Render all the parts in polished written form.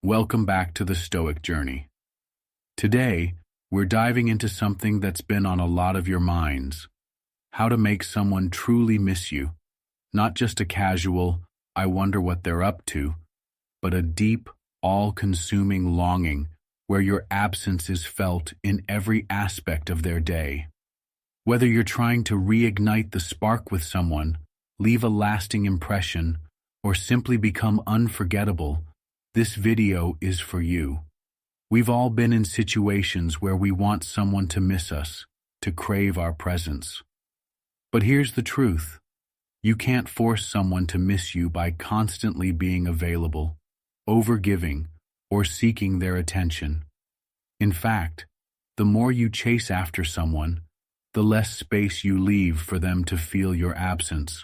Welcome back to the Stoic journey. Today, we're diving into something that's been on a lot of your minds: how to make someone truly miss you. Not just a casual, I wonder what they're up to, but a deep, all-consuming longing where your absence is felt in every aspect of their day. Whether you're trying to reignite the spark with someone, leave a lasting impression, or simply become unforgettable, this video is for you. We've all been in situations where we want someone to miss us, to crave our presence. But here's the truth: you can't force someone to miss you by constantly being available, overgiving, or seeking their attention. In fact, the more you chase after someone, the less space you leave for them to feel your absence.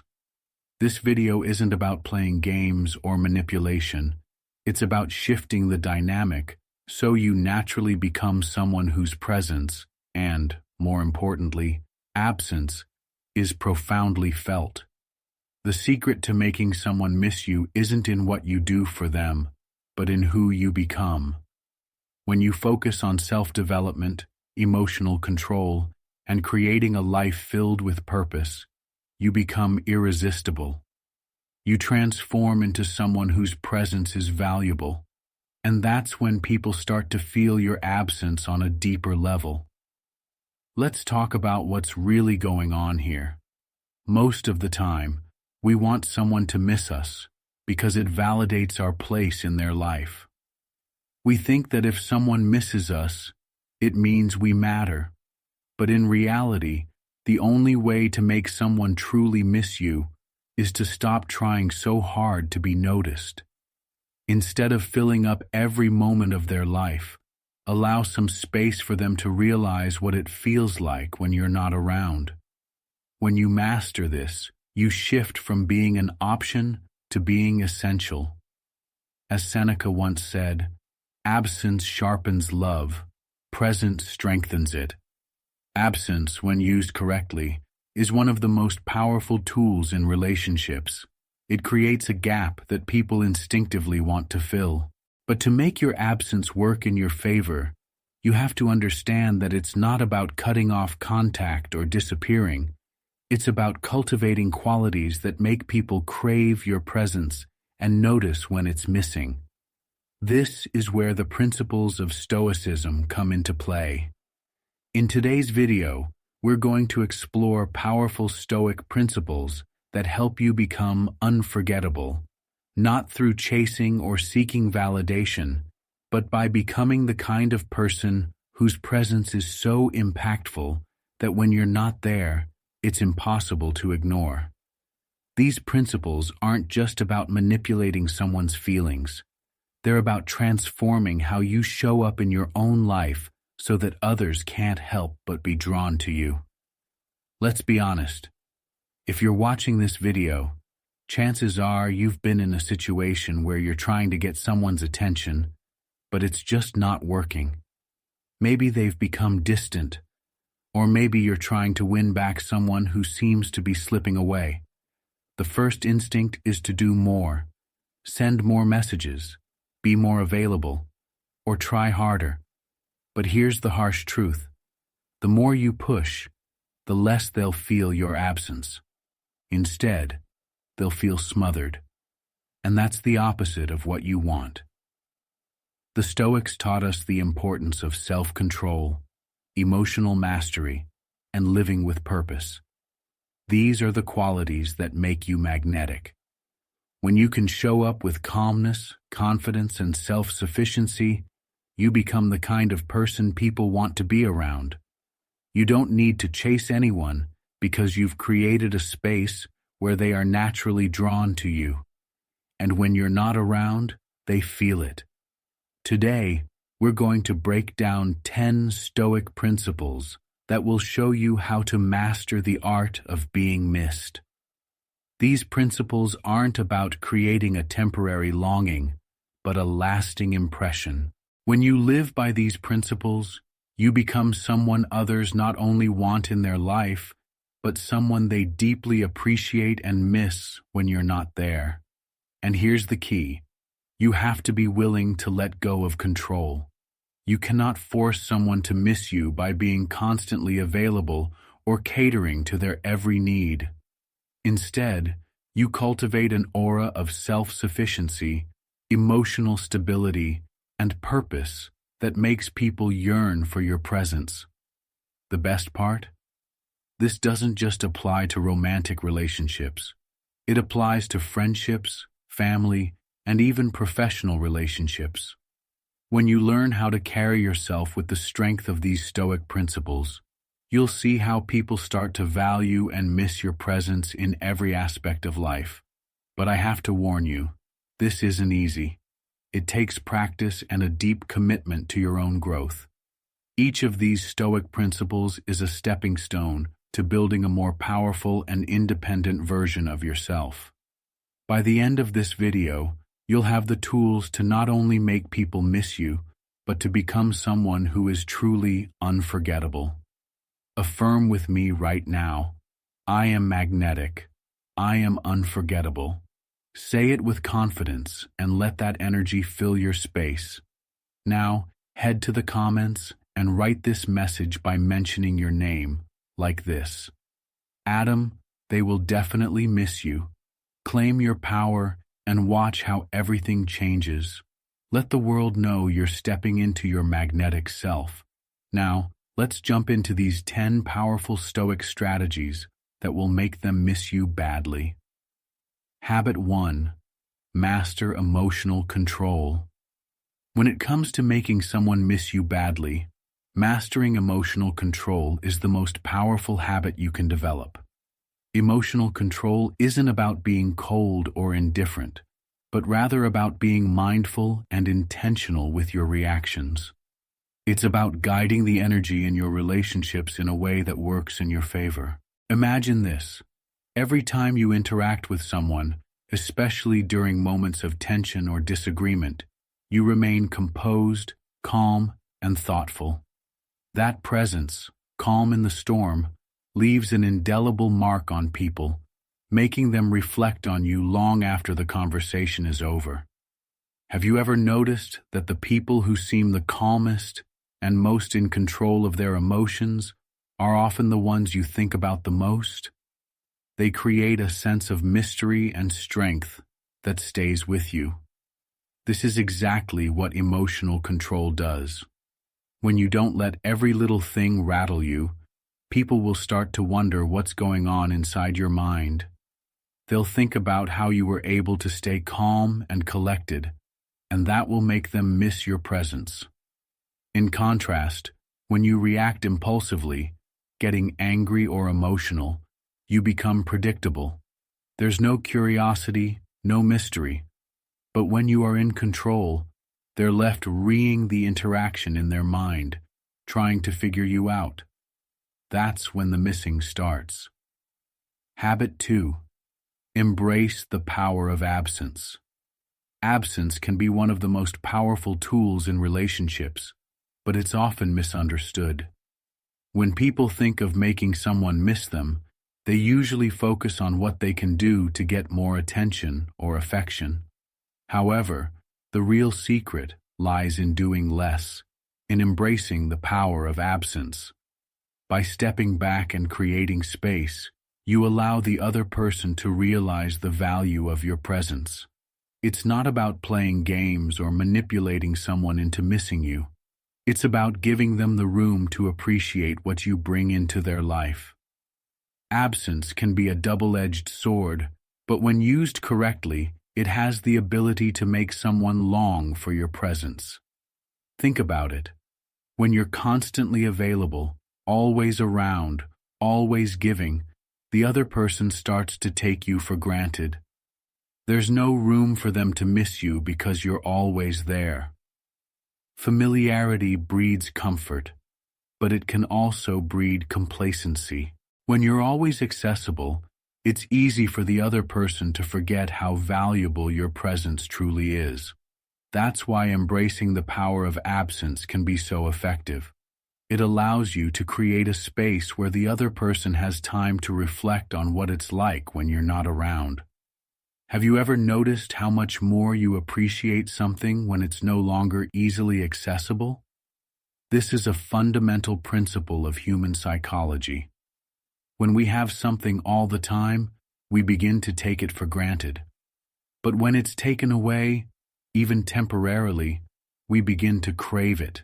This video isn't about playing games or manipulation. It's about shifting the dynamic so you naturally become someone whose presence and, more importantly, absence is profoundly felt. The secret to making someone miss you isn't in what you do for them, but in who you become. When you focus on self-development, emotional control, and creating a life filled with purpose, you become irresistible. You transform into someone whose presence is valuable, and that's when people start to feel your absence on a deeper level. Let's talk about what's really going on here. Most of the time, we want someone to miss us because it validates our place in their life. We think that if someone misses us, it means we matter. But in reality, the only way to make someone truly miss you is to stop trying so hard to be noticed. Instead of filling up every moment of their life, allow some space for them to realize what it feels like when you're not around. When you master this, you shift from being an option to being essential. As Seneca once said, "Absence sharpens love, presence strengthens it." Absence, when used correctly, is one of the most powerful tools in relationships. It creates a gap that people instinctively want to fill. But to make your absence work in your favor, you have to understand that it's not about cutting off contact or disappearing. It's about cultivating qualities that make people crave your presence and notice when it's missing. This is where the principles of Stoicism come into play. In today's video, we're going to explore powerful Stoic principles that help you become unforgettable, not through chasing or seeking validation, but by becoming the kind of person whose presence is so impactful that when you're not there, it's impossible to ignore. These principles aren't just about manipulating someone's feelings. They're about transforming how you show up in your own life so that others can't help but be drawn to you. Let's be honest. If you're watching this video, chances are you've been in a situation where you're trying to get someone's attention, but it's just not working. Maybe they've become distant, or maybe you're trying to win back someone who seems to be slipping away. The first instinct is to do more, send more messages, be more available, or try harder. But here's the harsh truth: the more you push, the less they'll feel your absence. Instead, they'll feel smothered. And that's the opposite of what you want. The Stoics taught us the importance of self-control, emotional mastery, and living with purpose. These are the qualities that make you magnetic. When you can show up with calmness, confidence, and self-sufficiency, you become the kind of person people want to be around. You don't need to chase anyone because you've created a space where they are naturally drawn to you. And when you're not around, they feel it. Today, we're going to break down 10 Stoic principles that will show you how to master the art of being missed. These principles aren't about creating a temporary longing, but a lasting impression. When you live by these principles, you become someone others not only want in their life, but someone they deeply appreciate and miss when you're not there. And here's the key: You have to be willing to let go of control. You cannot force someone to miss you by being constantly available or catering to their every need. Instead, you cultivate an aura of self-sufficiency, emotional stability, and purpose that makes people yearn for your presence. The best part? This doesn't just apply to romantic relationships. It applies to friendships, family, and even professional relationships. When you learn how to carry yourself with the strength of these Stoic principles, you'll see how people start to value and miss your presence in every aspect of life. But I have to warn you, this isn't easy. It takes practice and a deep commitment to your own growth. Each of these Stoic principles is a stepping stone to building a more powerful and independent version of yourself. By the end of this video, you'll have the tools to not only make people miss you, but to become someone who is truly unforgettable. Affirm with me right now, I am magnetic. I am unforgettable. Say it with confidence and let that energy fill your space. Now, head to the comments and write this message by mentioning your name, like this. Adam, they will definitely miss you. Claim your power and watch how everything changes. Let the world know you're stepping into your magnetic self. Now, let's jump into these 10 powerful Stoic strategies that will make them miss you badly. Habit 1. Master emotional control. When it comes to making someone miss you badly, mastering emotional control is the most powerful habit you can develop. Emotional control isn't about being cold or indifferent, but rather about being mindful and intentional with your reactions. It's about guiding the energy in your relationships in a way that works in your favor. Imagine this. Every time you interact with someone, especially during moments of tension or disagreement, you remain composed, calm, and thoughtful. That presence, calm in the storm, leaves an indelible mark on people, making them reflect on you long after the conversation is over. Have you ever noticed that the people who seem the calmest and most in control of their emotions are often the ones you think about the most? They create a sense of mystery and strength that stays with you. This is exactly what emotional control does. When you don't let every little thing rattle you, people will start to wonder what's going on inside your mind. They'll think about how you were able to stay calm and collected, and that will make them miss your presence. In contrast, when you react impulsively, getting angry or emotional, you become predictable. There's no curiosity, no mystery. But when you are in control, they're left reeing the interaction in their mind, trying to figure you out. That's when the missing starts. Habit 2. Embrace the power of absence. Absence can be one of the most powerful tools in relationships, but it's often misunderstood. When people think of making someone miss them, they usually focus on what they can do to get more attention or affection. However, the real secret lies in doing less, in embracing the power of absence. By stepping back and creating space, you allow the other person to realize the value of your presence. It's not about playing games or manipulating someone into missing you. It's about giving them the room to appreciate what you bring into their life. Absence can be a double-edged sword, but when used correctly, it has the ability to make someone long for your presence. Think about it. When you're constantly available, always around, always giving, the other person starts to take you for granted. There's no room for them to miss you because you're always there. Familiarity breeds comfort, but it can also breed complacency. When you're always accessible, it's easy for the other person to forget how valuable your presence truly is. That's why embracing the power of absence can be so effective. It allows you to create a space where the other person has time to reflect on what it's like when you're not around. Have you ever noticed how much more you appreciate something when it's no longer easily accessible? This is a fundamental principle of human psychology. When we have something all the time, we begin to take it for granted. But when it's taken away, even temporarily, we begin to crave it.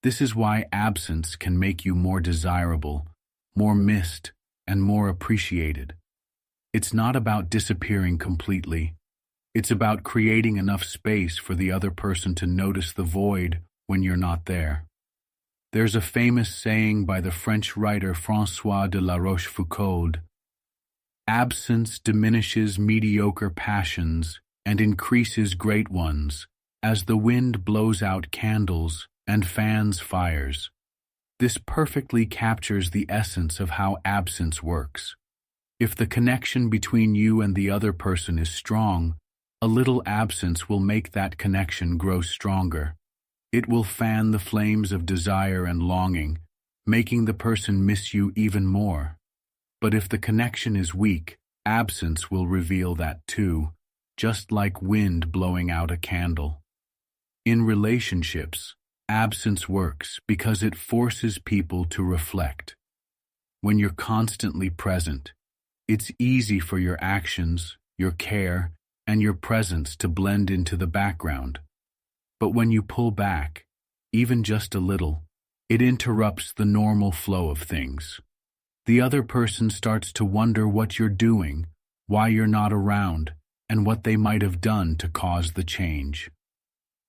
This is why absence can make you more desirable, more missed, and more appreciated. It's not about disappearing completely. It's about creating enough space for the other person to notice the void when you're not there. There's a famous saying by the French writer François de la Rochefoucauld: "Absence diminishes mediocre passions and increases great ones, as the wind blows out candles and fans fires." This perfectly captures the essence of how absence works. If the connection between you and the other person is strong, a little absence will make that connection grow stronger. It will fan the flames of desire and longing, making the person miss you even more. But if the connection is weak, absence will reveal that too, just like wind blowing out a candle. In relationships, absence works because it forces people to reflect. When you're constantly present, it's easy for your actions, your care, and your presence to blend into the background. But when you pull back, even just a little, it interrupts the normal flow of things. The other person starts to wonder what you're doing, why you're not around, and what they might have done to cause the change.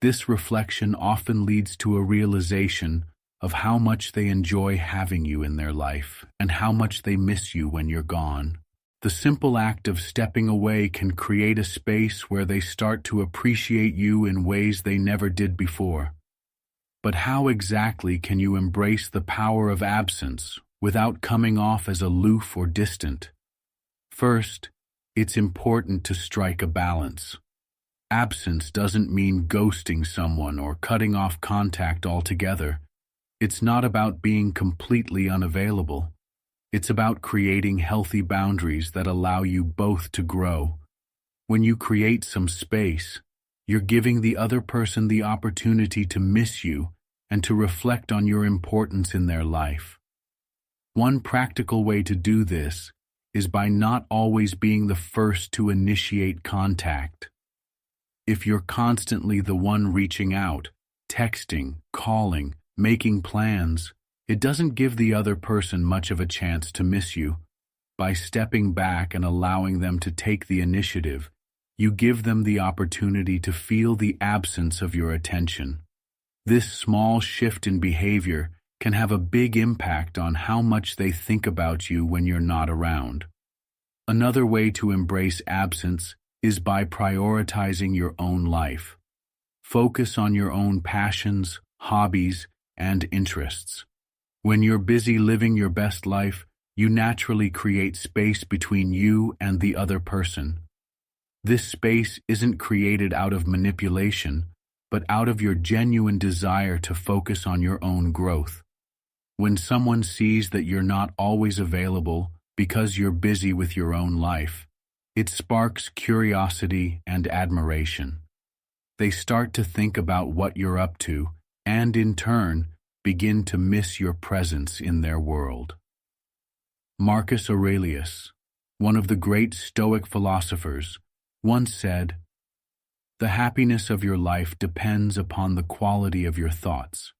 This reflection often leads to a realization of how much they enjoy having you in their life and how much they miss you when you're gone. The simple act of stepping away can create a space where they start to appreciate you in ways they never did before. But how exactly can you embrace the power of absence without coming off as aloof or distant? First, it's important to strike a balance. Absence doesn't mean ghosting someone or cutting off contact altogether. It's not about being completely unavailable. It's about creating healthy boundaries that allow you both to grow. When you create some space, you're giving the other person the opportunity to miss you and to reflect on your importance in their life. One practical way to do this is by not always being the first to initiate contact. If you're constantly the one reaching out, texting, calling, making plans, it doesn't give the other person much of a chance to miss you. By stepping back and allowing them to take the initiative, you give them the opportunity to feel the absence of your attention. This small shift in behavior can have a big impact on how much they think about you when you're not around. Another way to embrace absence is by prioritizing your own life. Focus on your own passions, hobbies, and interests. When you're busy living your best life, you naturally create space between you and the other person. This space isn't created out of manipulation, but out of your genuine desire to focus on your own growth. When someone sees that you're not always available because you're busy with your own life, it sparks curiosity and admiration. They start to think about what you're up to, and in turn, begin to miss your presence in their world. Marcus Aurelius, one of the great Stoic philosophers, once said, "The happiness of your life depends upon the quality of your thoughts."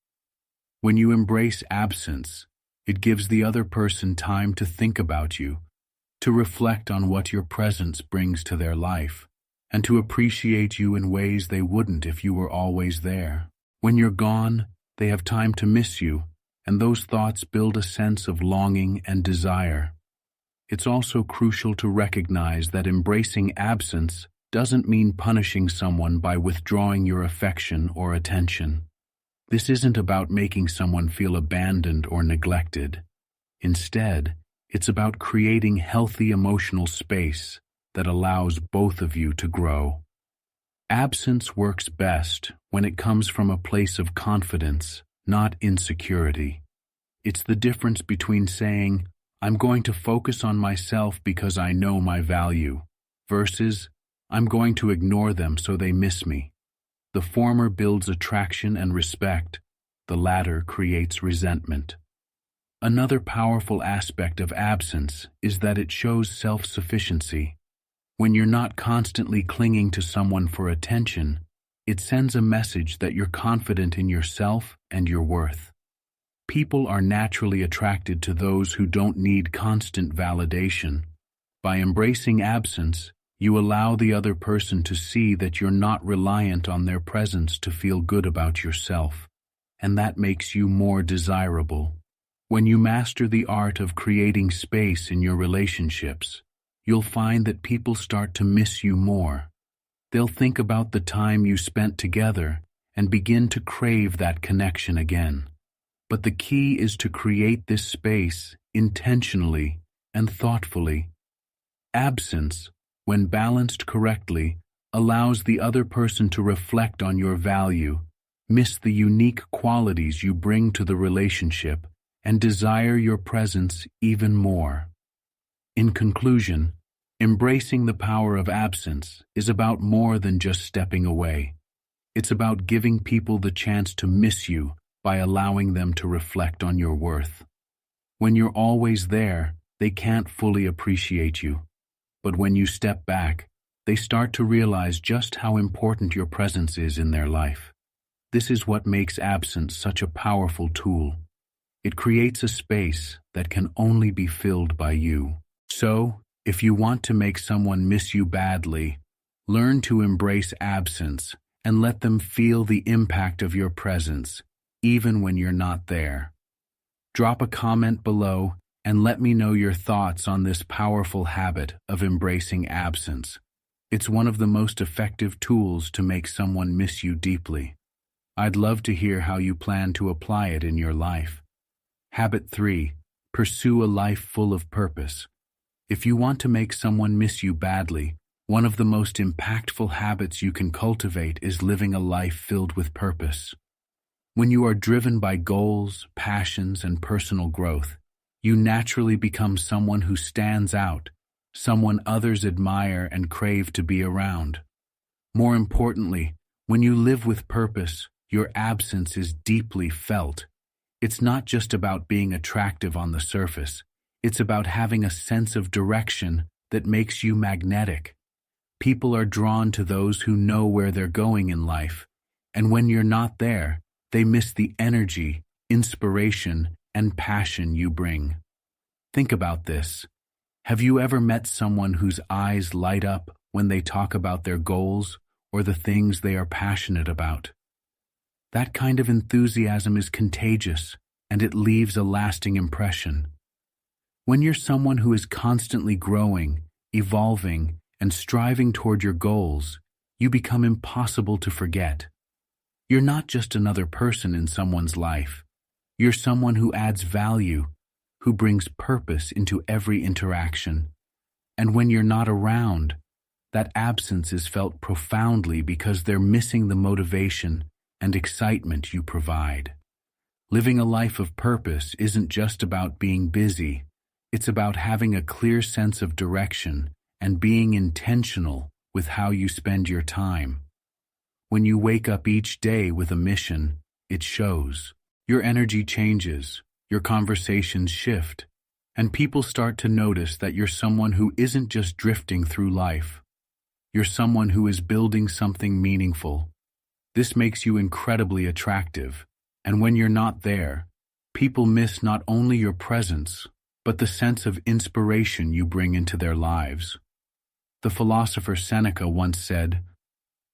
When you embrace absence, it gives the other person time to think about you, to reflect on what your presence brings to their life, and to appreciate you in ways they wouldn't if you were always there. When you're gone, they have time to miss you, and those thoughts build a sense of longing and desire. It's also crucial to recognize that embracing absence doesn't mean punishing someone by withdrawing your affection or attention. This isn't about making someone feel abandoned or neglected. Instead, it's about creating healthy emotional space that allows both of you to grow. Absence works best when it comes from a place of confidence, not insecurity. It's the difference between saying, "I'm going to focus on myself because I know my value," versus, I'm going to ignore them so they miss me. The former builds attraction and respect, the latter creates resentment. Another powerful aspect of absence is that it shows self-sufficiency. When you're not constantly clinging to someone for attention, it sends a message that you're confident in yourself and your worth. People are naturally attracted to those who don't need constant validation. By embracing absence, you allow the other person to see that you're not reliant on their presence to feel good about yourself, and that makes you more desirable. When you master the art of creating space in your relationships, you'll find that people start to miss you more. They'll think about the time you spent together and begin to crave that connection again. But the key is to create this space intentionally and thoughtfully. Absence, when balanced correctly, allows the other person to reflect on your value, miss the unique qualities you bring to the relationship, and desire your presence even more. In conclusion, embracing the power of absence is about more than just stepping away. It's about giving people the chance to miss you by allowing them to reflect on your worth. When you're always there, they can't fully appreciate you. But when you step back, they start to realize just how important your presence is in their life. This is what makes absence such a powerful tool. It creates a space that can only be filled by you. So, if you want to make someone miss you badly, learn to embrace absence and let them feel the impact of your presence, even when you're not there. Drop a comment below and let me know your thoughts on this powerful habit of embracing absence. It's one of the most effective tools to make someone miss you deeply. I'd love to hear how you plan to apply it in your life. Habit 3. Pursue a life full of purpose. If you want to make someone miss you badly, one of the most impactful habits you can cultivate is living a life filled with purpose. When you are driven by goals, passions, and personal growth, you naturally become someone who stands out, someone others admire and crave to be around. More importantly, when you live with purpose, your absence is deeply felt. It's not just about being attractive on the surface. It's about having a sense of direction that makes you magnetic. People are drawn to those who know where they're going in life, and when you're not there, they miss the energy, inspiration, and passion you bring. Think about this. Have you ever met someone whose eyes light up when they talk about their goals or the things they are passionate about? That kind of enthusiasm is contagious, and it leaves a lasting impression. When you're someone who is constantly growing, evolving, and striving toward your goals, you become impossible to forget. You're not just another person in someone's life. You're someone who adds value, who brings purpose into every interaction. And when you're not around, that absence is felt profoundly because they're missing the motivation and excitement you provide. Living a life of purpose isn't just about being busy. It's about having a clear sense of direction and being intentional with how you spend your time. When you wake up each day with a mission, it shows. Your energy changes, your conversations shift, and people start to notice that you're someone who isn't just drifting through life. You're someone who is building something meaningful. This makes you incredibly attractive, and when you're not there, people miss not only your presence, but the sense of inspiration you bring into their lives. The philosopher Seneca once said,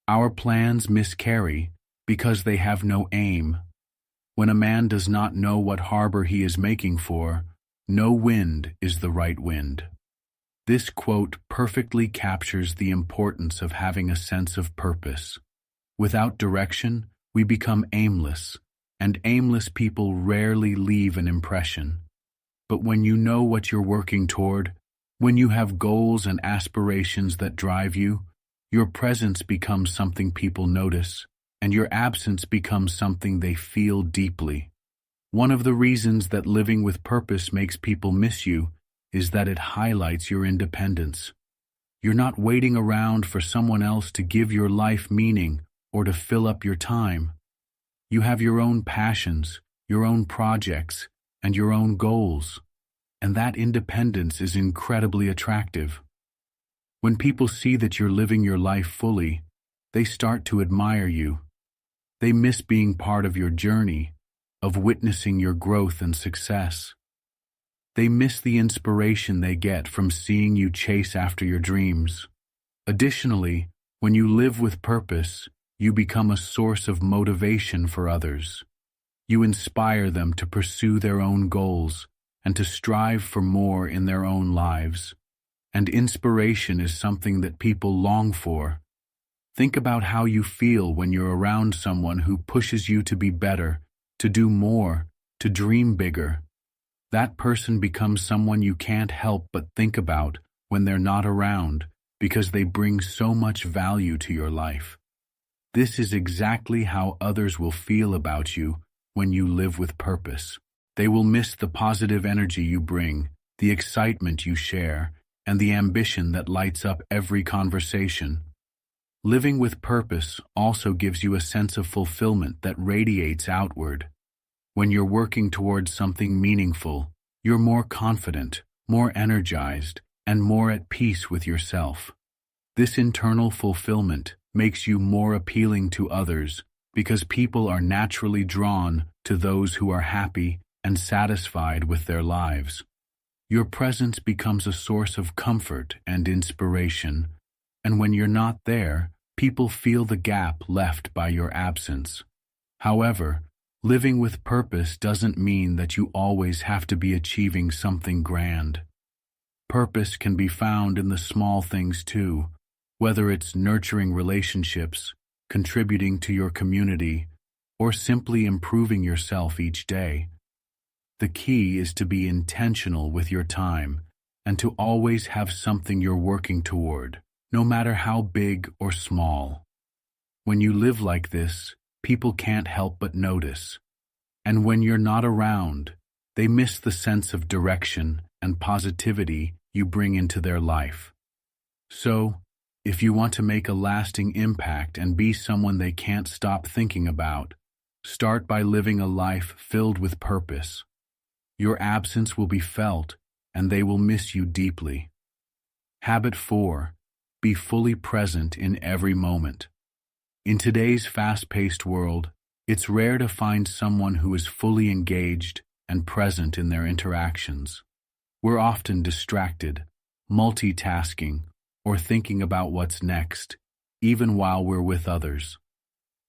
"Our plans miscarry because they have no aim. When a man does not know what harbor he is making for, no wind is the right wind." This quote perfectly captures the importance of having a sense of purpose. Without direction, we become aimless, and aimless people rarely leave an impression. But when you know what you're working toward, when you have goals and aspirations that drive you, your presence becomes something people notice, and your absence becomes something they feel deeply. One of the reasons that living with purpose makes people miss you is that it highlights your independence. You're not waiting around for someone else to give your life meaning or to fill up your time. You have your own passions, your own projects, and your own goals, and that independence is incredibly attractive. When people see that you're living your life fully, they start to admire you. They miss being part of your journey, of witnessing your growth and success. They miss the inspiration they get from seeing you chase after your dreams. Additionally, when you live with purpose, you become a source of motivation for others. You inspire them to pursue their own goals and to strive for more in their own lives. And inspiration is something that people long for. Think about how you feel when you're around someone who pushes you to be better, to do more, to dream bigger. That person becomes someone you can't help but think about when they're not around because they bring so much value to your life. This is exactly how others will feel about you when you live with purpose. They will miss the positive energy you bring, the excitement you share, and the ambition that lights up every conversation. Living with purpose also gives you a sense of fulfillment that radiates outward. When you're working towards something meaningful, you're more confident, more energized, and more at peace with yourself. This internal fulfillment makes you more appealing to others because people are naturally drawn to those who are happy and satisfied with their lives. Your presence becomes a source of comfort and inspiration, and when you're not there, people feel the gap left by your absence. However, living with purpose doesn't mean that you always have to be achieving something grand. Purpose can be found in the small things too, whether it's nurturing relationships, contributing to your community, or simply improving yourself each day. The key is to be intentional with your time and to always have something you're working toward, no matter how big or small. When you live like this, people can't help but notice. And when you're not around, they miss the sense of direction and positivity you bring into their life. So, if you want to make a lasting impact and be someone they can't stop thinking about, start by living a life filled with purpose. Your absence will be felt, and they will miss you deeply. Habit 4. Be fully present in every moment. In today's fast-paced world, it's rare to find someone who is fully engaged and present in their interactions. We're often distracted, multitasking, or thinking about what's next, even while we're with others.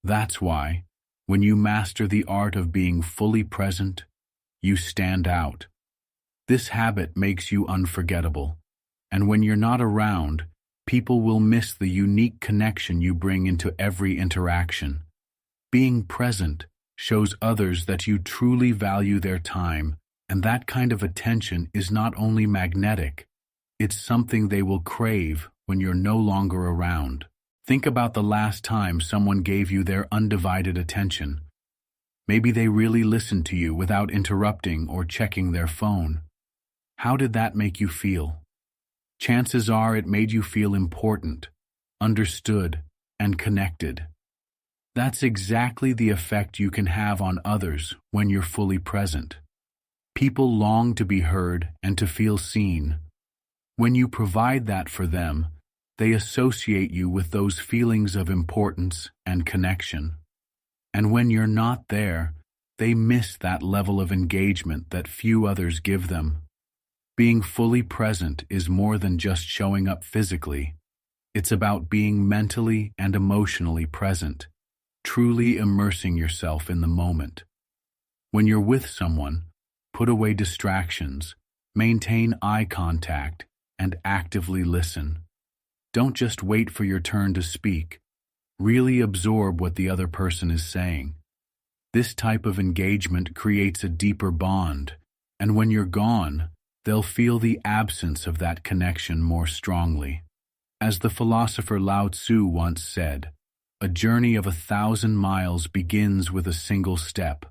That's why, when you master the art of being fully present, you stand out. This habit makes you unforgettable, and when you're not around, people will miss the unique connection you bring into every interaction. Being present shows others that you truly value their time, and that kind of attention is not only magnetic, it's something they will crave when you're no longer around. Think about the last time someone gave you their undivided attention. Maybe they really listened to you without interrupting or checking their phone. How did that make you feel? Chances are it made you feel important, understood, and connected. That's exactly the effect you can have on others when you're fully present. People long to be heard and to feel seen. When you provide that for them, they associate you with those feelings of importance and connection. And when you're not there, they miss that level of engagement that few others give them. Being fully present is more than just showing up physically. It's about being mentally and emotionally present, truly immersing yourself in the moment. When you're with someone, put away distractions, maintain eye contact, and actively listen. Don't just wait for your turn to speak. Really absorb what the other person is saying. This type of engagement creates a deeper bond, and when you're gone, they'll feel the absence of that connection more strongly. As the philosopher Lao Tzu once said, a journey of 1,000 miles begins with a single step,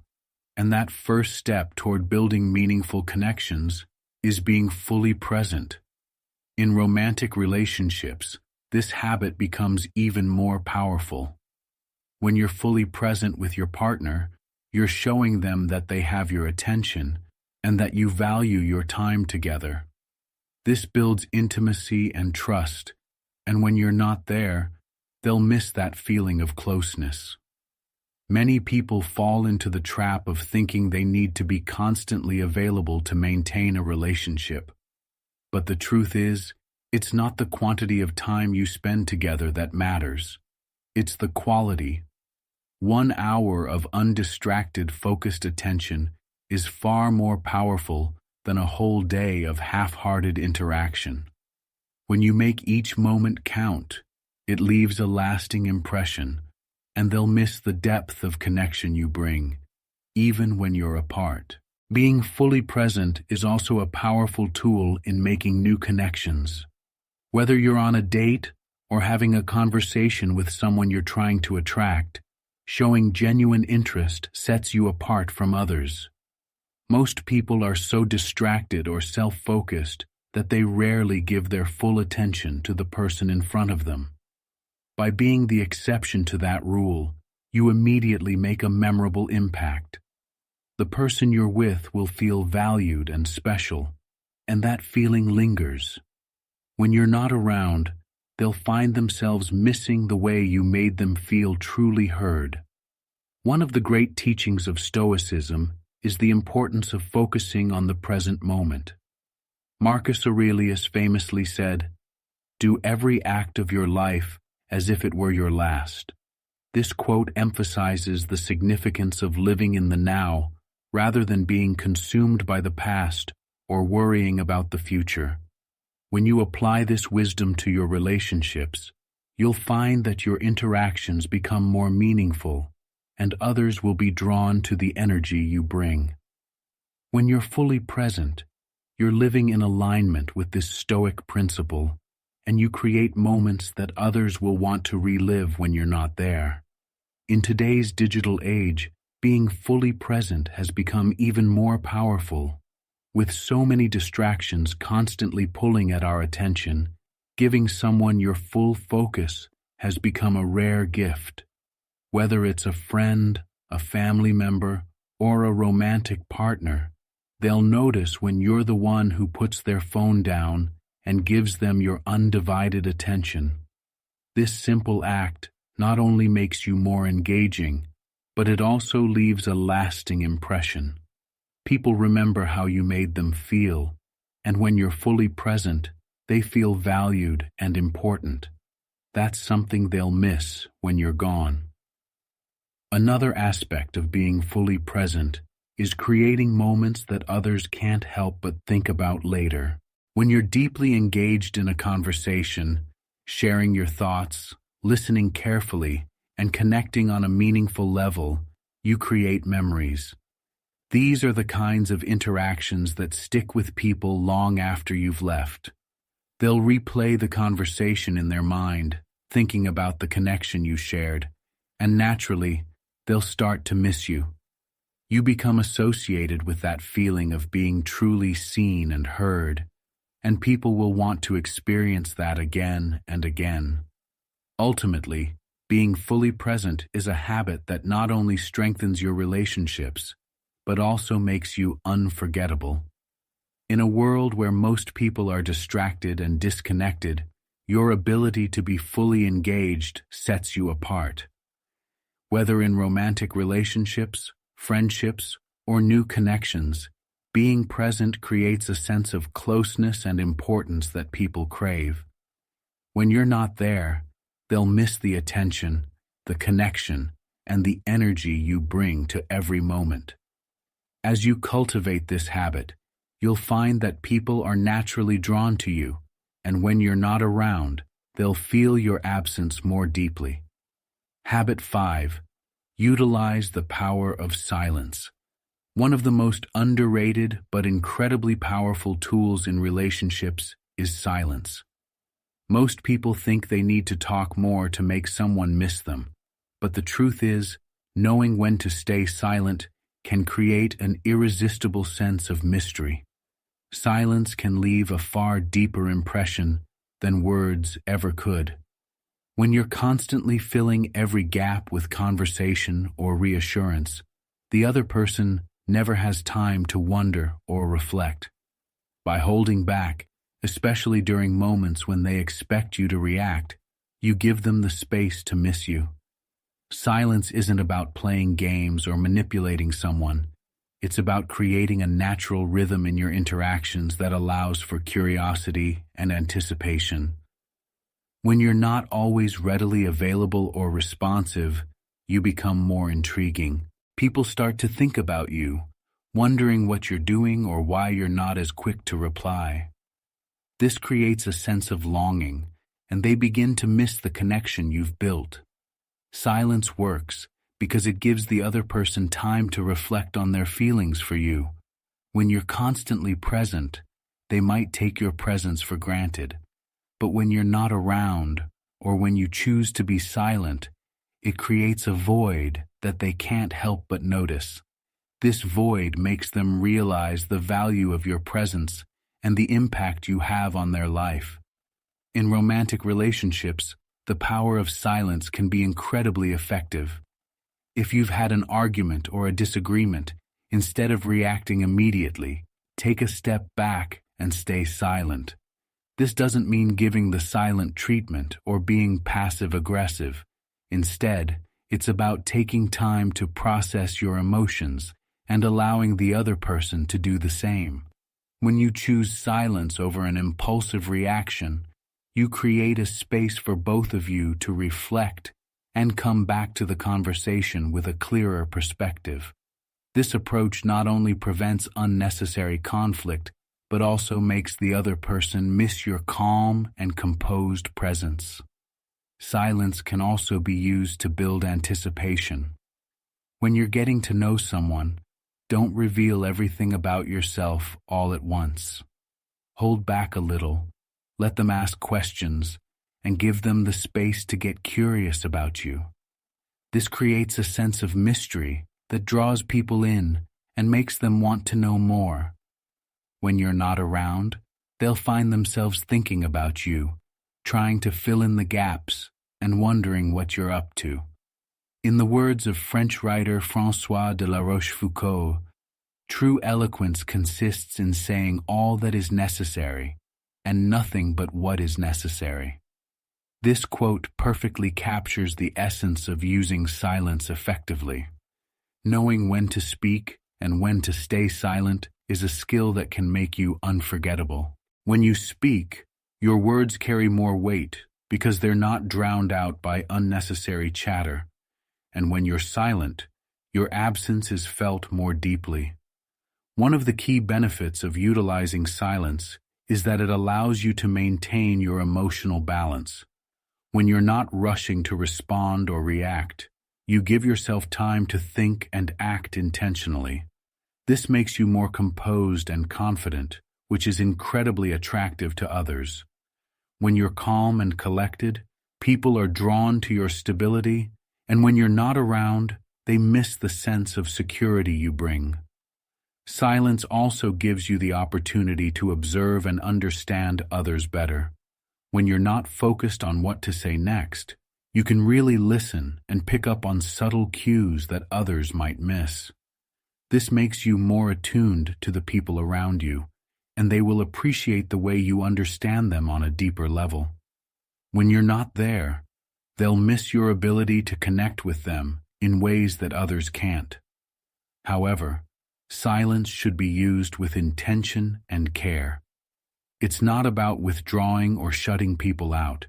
and that first step toward building meaningful connections is being fully present. In romantic relationships, this habit becomes even more powerful. When you're fully present with your partner, you're showing them that they have your attention and that you value your time together. This builds intimacy and trust, and when you're not there, they'll miss that feeling of closeness. Many people fall into the trap of thinking they need to be constantly available to maintain a relationship. But the truth is, it's not the quantity of time you spend together that matters. It's the quality. 1 hour of undistracted, focused attention is far more powerful than a whole day of half-hearted interaction. When you make each moment count, it leaves a lasting impression, and they'll miss the depth of connection you bring, even when you're apart. Being fully present is also a powerful tool in making new connections. Whether you're on a date or having a conversation with someone you're trying to attract, showing genuine interest sets you apart from others. Most people are so distracted or self-focused that they rarely give their full attention to the person in front of them. By being the exception to that rule, you immediately make a memorable impact. The person you're with will feel valued and special, and that feeling lingers. When you're not around, they'll find themselves missing the way you made them feel truly heard. One of the great teachings of Stoicism is the importance of focusing on the present moment. Marcus Aurelius famously said, "Do every act of your life as if it were your last." This quote emphasizes the significance of living in the now rather than being consumed by the past or worrying about the future. When you apply this wisdom to your relationships, you'll find that your interactions become more meaningful and others will be drawn to the energy you bring. When you're fully present, you're living in alignment with this Stoic principle, and you create moments that others will want to relive when you're not there. In today's digital age, being fully present has become even more powerful. With so many distractions constantly pulling at our attention, giving someone your full focus has become a rare gift. Whether it's a friend, a family member, or a romantic partner, they'll notice when you're the one who puts their phone down and gives them your undivided attention. This simple act not only makes you more engaging, but it also leaves a lasting impression. People remember how you made them feel, and when you're fully present, they feel valued and important. That's something they'll miss when you're gone. Another aspect of being fully present is creating moments that others can't help but think about later. When you're deeply engaged in a conversation, sharing your thoughts, listening carefully, and connecting on a meaningful level, you create memories. These are the kinds of interactions that stick with people long after you've left. They'll replay the conversation in their mind, thinking about the connection you shared, and naturally, they'll start to miss you. You become associated with that feeling of being truly seen and heard, and people will want to experience that again and again. Ultimately, being fully present is a habit that not only strengthens your relationships, but also makes you unforgettable. In a world where most people are distracted and disconnected, your ability to be fully engaged sets you apart. Whether in romantic relationships, friendships, or new connections, being present creates a sense of closeness and importance that people crave. When you're not there, they'll miss the attention, the connection, and the energy you bring to every moment. As you cultivate this habit, you'll find that people are naturally drawn to you, and when you're not around, they'll feel your absence more deeply. Habit 5. Utilize the power of silence. One of the most underrated but incredibly powerful tools in relationships is silence. Most people think they need to talk more to make someone miss them, but the truth is, knowing when to stay silent can create an irresistible sense of mystery. Silence can leave a far deeper impression than words ever could. When you're constantly filling every gap with conversation or reassurance, the other person never has time to wonder or reflect. By holding back, especially during moments when they expect you to react, you give them the space to miss you. Silence isn't about playing games or manipulating someone. It's about creating a natural rhythm in your interactions that allows for curiosity and anticipation. When you're not always readily available or responsive, you become more intriguing. People start to think about you, wondering what you're doing or why you're not as quick to reply. This creates a sense of longing, and they begin to miss the connection you've built. Silence works because it gives the other person time to reflect on their feelings for you. When you're constantly present, they might take your presence for granted. But when you're not around, or when you choose to be silent, it creates a void that they can't help but notice. This void makes them realize the value of your presence and the impact you have on their life. In romantic relationships, the power of silence can be incredibly effective. If you've had an argument or a disagreement, instead of reacting immediately, take a step back and stay silent. This doesn't mean giving the silent treatment or being passive-aggressive. Instead, it's about taking time to process your emotions and allowing the other person to do the same. When you choose silence over an impulsive reaction, you create a space for both of you to reflect and come back to the conversation with a clearer perspective. This approach not only prevents unnecessary conflict, but also makes the other person miss your calm and composed presence. Silence can also be used to build anticipation. When you're getting to know someone, don't reveal everything about yourself all at once. Hold back a little, let them ask questions, and give them the space to get curious about you. This creates a sense of mystery that draws people in and makes them want to know more. When you're not around, they'll find themselves thinking about you, trying to fill in the gaps and wondering what you're up to. In the words of French writer François de la Rochefoucauld, true eloquence consists in saying all that is necessary and nothing but what is necessary. This quote perfectly captures the essence of using silence effectively. Knowing when to speak and when to stay silent is a skill that can make you unforgettable. When you speak, your words carry more weight because they're not drowned out by unnecessary chatter. And when you're silent, your absence is felt more deeply. One of the key benefits of utilizing silence is that it allows you to maintain your emotional balance. When you're not rushing to respond or react, you give yourself time to think and act intentionally. This makes you more composed and confident, which is incredibly attractive to others. When you're calm and collected, people are drawn to your stability, and when you're not around, they miss the sense of security you bring. Silence also gives you the opportunity to observe and understand others better. When you're not focused on what to say next, you can really listen and pick up on subtle cues that others might miss. This makes you more attuned to the people around you, and they will appreciate the way you understand them on a deeper level. When you're not there, they'll miss your ability to connect with them in ways that others can't. However, silence should be used with intention and care. It's not about withdrawing or shutting people out.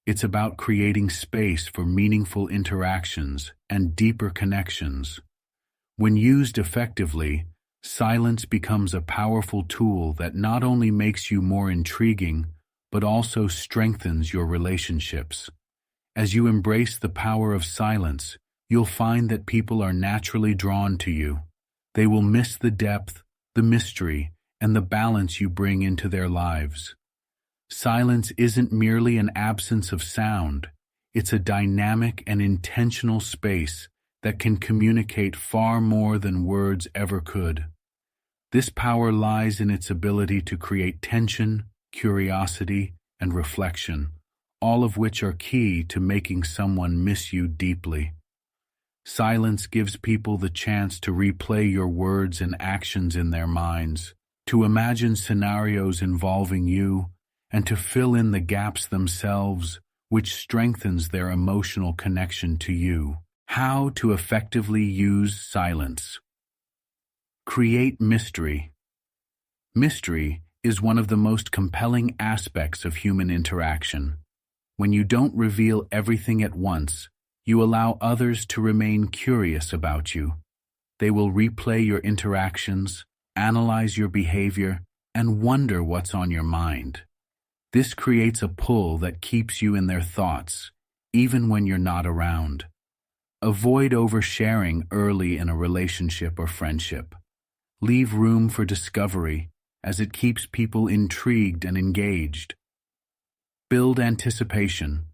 It's about creating space for meaningful interactions and deeper connections. When used effectively, silence becomes a powerful tool that not only makes you more intriguing, but also strengthens your relationships. As you embrace the power of silence, you'll find that people are naturally drawn to you. They will miss the depth, the mystery, and the balance you bring into their lives. Silence isn't merely an absence of sound. It's a dynamic and intentional space that can communicate far more than words ever could. This power lies in its ability to create tension, curiosity, and reflection, all of which are key to making someone miss you deeply. Silence gives people the chance to replay your words and actions in their minds, to imagine scenarios involving you, and to fill in the gaps themselves, which strengthens their emotional connection to you. How to effectively use silence. Create mystery. Mystery is one of the most compelling aspects of human interaction. When you don't reveal everything at once, you allow others to remain curious about you. They will replay your interactions, analyze your behavior, and wonder what's on your mind. This creates a pull that keeps you in their thoughts, even when you're not around. Avoid oversharing early in a relationship or friendship. Leave room for discovery, as it keeps people intrigued and engaged. Build anticipation.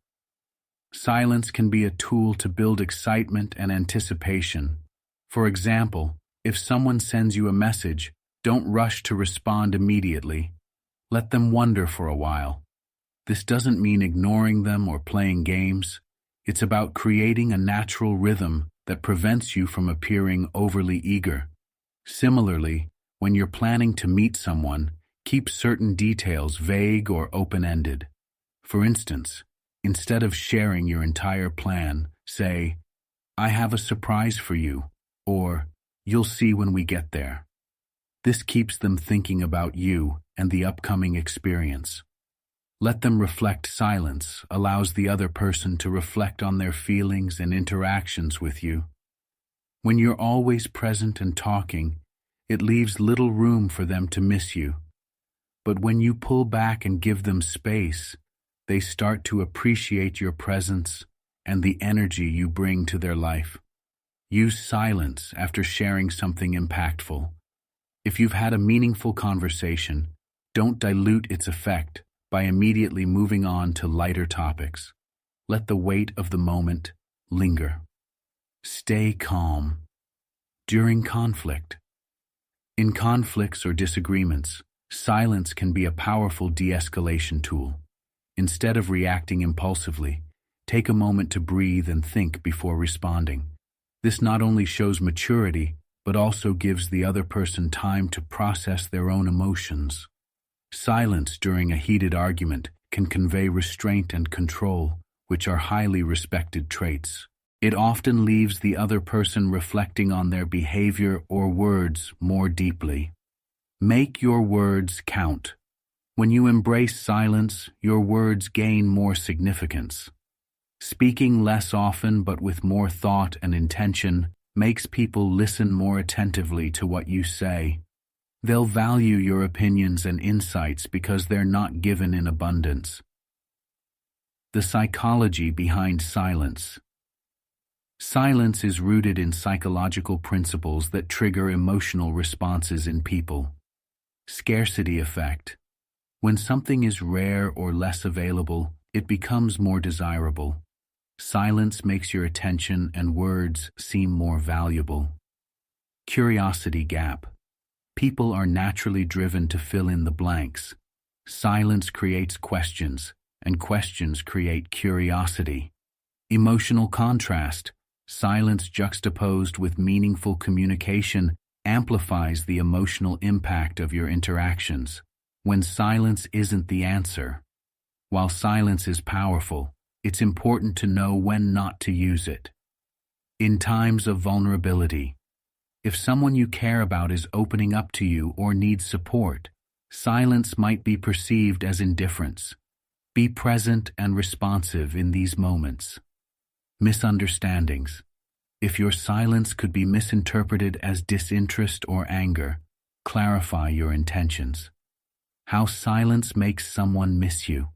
Silence can be a tool to build excitement and anticipation. For example, if someone sends you a message, don't rush to respond immediately. Let them wonder for a while. This doesn't mean ignoring them or playing games. It's about creating a natural rhythm that prevents you from appearing overly eager. Similarly, when you're planning to meet someone, keep certain details vague or open-ended. For instance, instead of sharing your entire plan, say, "I have a surprise for you," or "You'll see when we get there." This keeps them thinking about you and the upcoming experience. Let them reflect. Silence allows the other person to reflect on their feelings and interactions with you. When you're always present and talking, it leaves little room for them to miss you. But when you pull back and give them space, they start to appreciate your presence and the energy you bring to their life. Use silence after sharing something impactful. If you've had a meaningful conversation, don't dilute its effect by immediately moving on to lighter topics. Let the weight of the moment linger. Stay calm. During conflict. In conflicts or disagreements, silence can be a powerful de-escalation tool. Instead of reacting impulsively, take a moment to breathe and think before responding. This not only shows maturity, but also gives the other person time to process their own emotions. Silence during a heated argument can convey restraint and control, which are highly respected traits. It often leaves the other person reflecting on their behavior or words more deeply. Make your words count. When you embrace silence, your words gain more significance. Speaking less often but with more thought and intention makes people listen more attentively to what you say. They'll value your opinions and insights because they're not given in abundance. The psychology behind silence. Silence is rooted in psychological principles that trigger emotional responses in people. Scarcity effect. When something is rare or less available, it becomes more desirable. Silence makes your attention and words seem more valuable. Curiosity gap. People are naturally driven to fill in the blanks. Silence creates questions, and questions create curiosity. Emotional contrast. Silence juxtaposed with meaningful communication amplifies the emotional impact of your interactions. When silence isn't the answer. While silence is powerful, it's important to know when not to use it. In times of vulnerability. If someone you care about is opening up to you or needs support, silence might be perceived as indifference. Be present and responsive in these moments. Misunderstandings. If your silence could be misinterpreted as disinterest or anger, clarify your intentions. How silence makes someone miss you.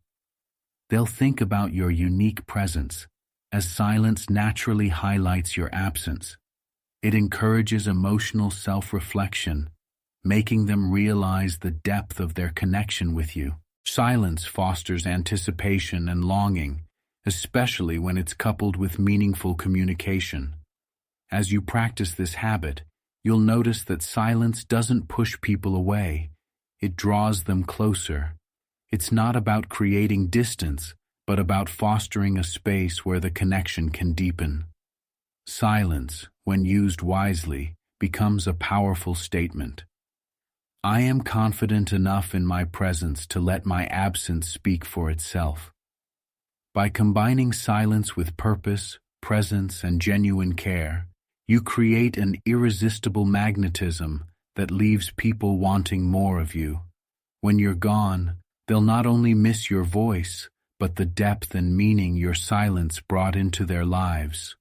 They'll think about your unique presence, as silence naturally highlights your absence. It encourages emotional self-reflection, making them realize the depth of their connection with you. Silence fosters anticipation and longing, especially when it's coupled with meaningful communication. As you practice this habit, you'll notice that silence doesn't push people away. It draws them closer. It's not about creating distance, but about fostering a space where the connection can deepen. Silence, when used wisely, becomes a powerful statement. I am confident enough in my presence to let my absence speak for itself. By combining silence with purpose, presence, and genuine care, you create an irresistible magnetism that leaves people wanting more of you. When you're gone, they'll not only miss your voice, but the depth and meaning your silence brought into their lives.